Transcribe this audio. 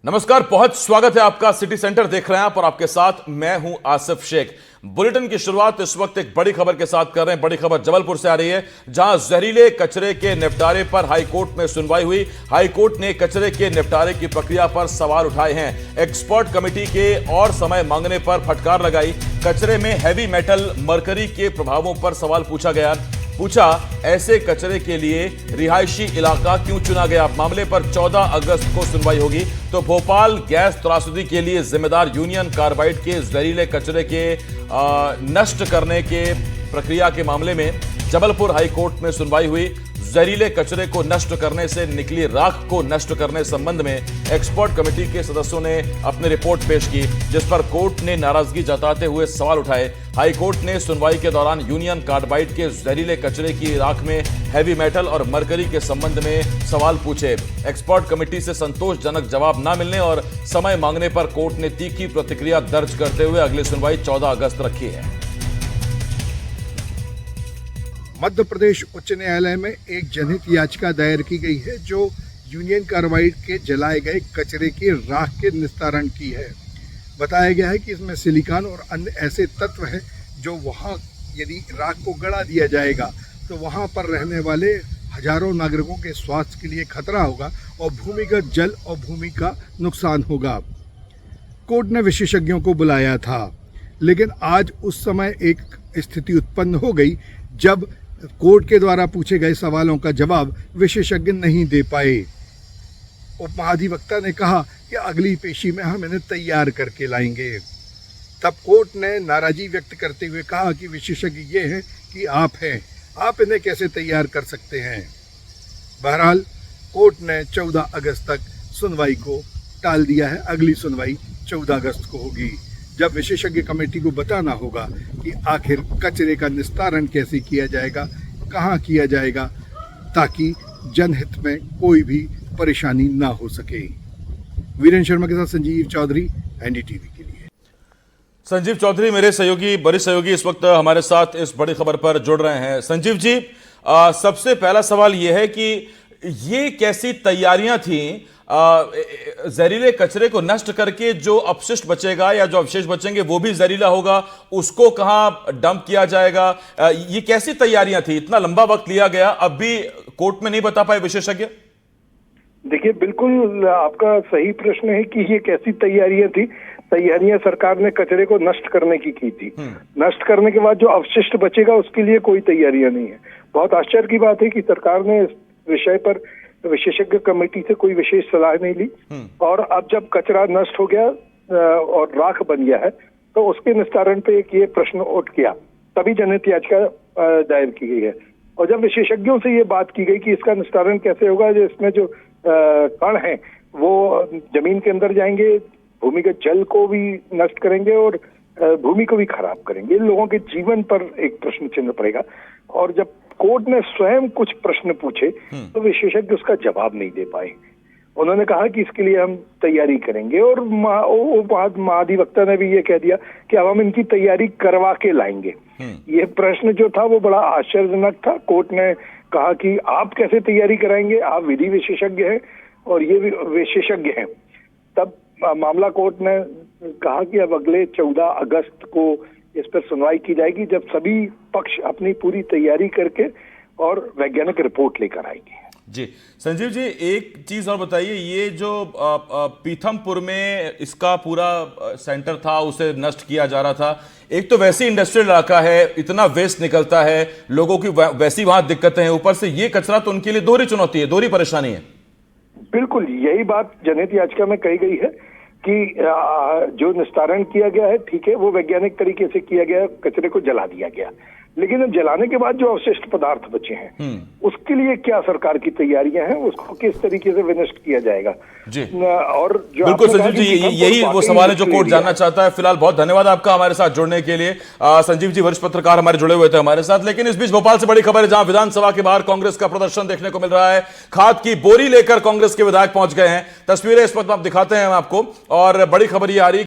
नमस्कार, बहुत स्वागत है आपका। सिटी सेंटर देख रहे हैं आप और आपके साथ मैं हूं आसिफ शेख। बुलेटिन की शुरुआत इस वक्त एक बड़ी खबर के साथ कर रहे हैं। बड़ी खबर जबलपुर से आ रही है, जहां जहरीले कचरे के निपटारे पर हाईकोर्ट में सुनवाई हुई। हाईकोर्ट ने कचरे के निपटारे की प्रक्रिया पर सवाल उठाए हैं। एक्सपर्ट कमेटी के और समय मांगने पर फटकार लगाई। कचरे में हैवी मेटल मरकरी के प्रभावों पर सवाल पूछा ऐसे कचरे के लिए रिहायशी इलाका क्यों चुना गया। मामले पर 14 अगस्त को सुनवाई होगी। तो भोपाल गैस त्रासदी के लिए जिम्मेदार यूनियन कार्बाइड के जहरीले कचरे के नष्ट करने के प्रक्रिया के मामले में जबलपुर हाईकोर्ट में सुनवाई हुई। जहरीले कचरे को नष्ट करने से निकली राख को नष्ट करने संबंध में एक्सपर्ट कमेटी के सदस्यों ने अपनी रिपोर्ट पेश की, जिस पर कोर्ट ने नाराजगी जताते हुए सवाल उठाए। हाईकोर्ट ने सुनवाई के दौरान यूनियन कार्बाइड के जहरीले कचरे की राख में हैवी मेटल और मरकरी के संबंध में सवाल पूछे। एक्सपर्ट कमेटी से संतोषजनक जवाब न मिलने और समय मांगने पर कोर्ट ने तीखी प्रतिक्रिया दर्ज करते हुए अगली सुनवाई 14 अगस्त रखी है। मध्य प्रदेश उच्च न्यायालय में एक जनहित याचिका दायर की गई है जो यूनियन कार्बाइड के जलाए गए कचरे की राख के निस्तारण की है। बताया गया है कि इसमें सिलिकॉन और अन्य ऐसे तत्व हैं जो वहाँ यदि राख को गड़ा दिया जाएगा तो वहाँ पर रहने वाले हजारों नागरिकों के स्वास्थ्य के लिए खतरा होगा और भूमिगत जल और भूमि का नुकसान होगा। कोर्ट ने विशेषज्ञों को बुलाया था, लेकिन आज उस समय एक स्थिति उत्पन्न हो गई जब कोर्ट के द्वारा पूछे गए सवालों का जवाब विशेषज्ञ नहीं दे पाए। उप महाधिवक्ता ने कहा कि अगली पेशी में हम इन्हें तैयार करके लाएंगे। तब कोर्ट ने नाराजी व्यक्त करते हुए कहा कि विशेषज्ञ ये हैं कि आप हैं, आप इन्हें कैसे तैयार कर सकते हैं। बहरहाल कोर्ट ने 14 अगस्त तक सुनवाई को टाल दिया है। अगली सुनवाई 14 अगस्त को होगी, जब विशेषज्ञ कमेटी को बताना होगा कि आखिर कचरे का निस्तारण कैसे किया जाएगा, कहाँ किया जाएगा, ताकि जनहित में कोई भी परेशानी ना हो सके। वीरेंद्र शर्मा के साथ संजीव चौधरी, एनडीटीवी के लिए। संजीव चौधरी मेरे सहयोगी, वरिष्ठ सहयोगी इस वक्त हमारे साथ इस बड़ी खबर पर जुड़ रहे हैं। संजीव जी, सबसे पहला सवाल यह है कि ये कैसी तैयारियां थी जहरीले कचरे को नष्ट करके जो अपशिष्ट बचेगा या जो अवशेष बचेंगे वो भी जहरीला होगा, उसको कहां डंप किया जाएगा, ये कैसी तैयारियां थी? इतना लंबा वक्त लिया गया, अब भी कोर्ट में नहीं बता पाए विशेषज्ञ? देखिए, बिल्कुल आपका सही प्रश्न है कि ये कैसी तैयारियां थी। तैयारियां सरकार ने कचरे को नष्ट करने की थी। नष्ट करने के बाद जो अवशिष्ट बचेगा उसके लिए कोई तैयारियां नहीं है। बहुत आश्चर्य की बात है कि सरकार ने इस विषय पर विशेषज्ञ कमेटी से कोई विशेष सलाह नहीं ली, और अब जब कचरा नष्ट हो गया और राख बन गया है तो उसके निस्तारण पे एक ये प्रश्न उठ गया, तभी जनहित याचिका दायर की गई है। और जब विशेषज्ञों से ये बात की गई कि इसका निस्तारण कैसे होगा, जो इसमें जो कण हैं वो जमीन के अंदर जाएंगे, भूमिगत जल को भी नष्ट करेंगे और भूमि को भी खराब करेंगे, इन लोगों के जीवन पर एक प्रश्न चिन्ह पड़ेगा। और जब कोर्ट ने स्वयं कुछ प्रश्न पूछे तो विशेषज्ञ उसका जवाब नहीं दे पाए। उन्होंने कहा कि इसके लिए हम तैयारी करेंगे, और महाधिवक्ता ने भी ये कह दिया कि अब हम इनकी तैयारी करवा के लाएंगे। ये प्रश्न जो था वो बड़ा आश्चर्यजनक था। कोर्ट ने कहा कि आप कैसे तैयारी कराएंगे, आप विधि विशेषज्ञ हैं और ये विशेषज्ञ हैं। तब मामला कोर्ट ने कहा कि अब अगले 14 अगस्त को इस पर सुनवाई की जाएगी, जब सभी पक्ष अपनी पूरी तैयारी करके और वैज्ञानिक रिपोर्ट लेकर आएंगे। जी संजीव जी, एक चीज और बताइए, ये जो पीथमपुर में इसका पूरा सेंटर था उसे नष्ट किया जा रहा था, एक तो वैसे इंडस्ट्रियल इलाका है, इतना वेस्ट निकलता है, लोगों की वैसी वहां दिक्कतें हैं, ऊपर से ये कचरा, तो उनके लिए दोहरी चुनौती है, दोहरी परेशानी है। बिल्कुल यही बात जनहित याचिका में कही गई है कि जो निस्तारण किया गया है, ठीक है, वो वैज्ञानिक तरीके से किया गया, कचरे को जला दिया गया, लेकिन अब जलाने के बाद जो अवशिष्ट पदार्थ बचे हैं उसके लिए क्या सरकार की तैयारियां हैं, उसको किस तरीके से विनष्ट किया जाएगा जी। और जो बिल्कुल संजीव जी, यही वो सवाल है जो कोर्ट जानना चाहता है। फिलहाल बहुत धन्यवाद आपका हमारे साथ जुड़ने के लिए। संजीव जी वरिष्ठ पत्रकार हमारे जुड़े हुए थे हमारे साथ। लेकिन इस बीच भोपाल से बड़ी खबर है, जहां विधानसभा के बाहर कांग्रेस का प्रदर्शन देखने को मिल रहा है। खाद की बोरी लेकर कांग्रेस के विधायक पहुंच गए हैं। तस्वीरें इस वक्त आप दिखाते हैं आपको, और बड़ी खबर ये आ रही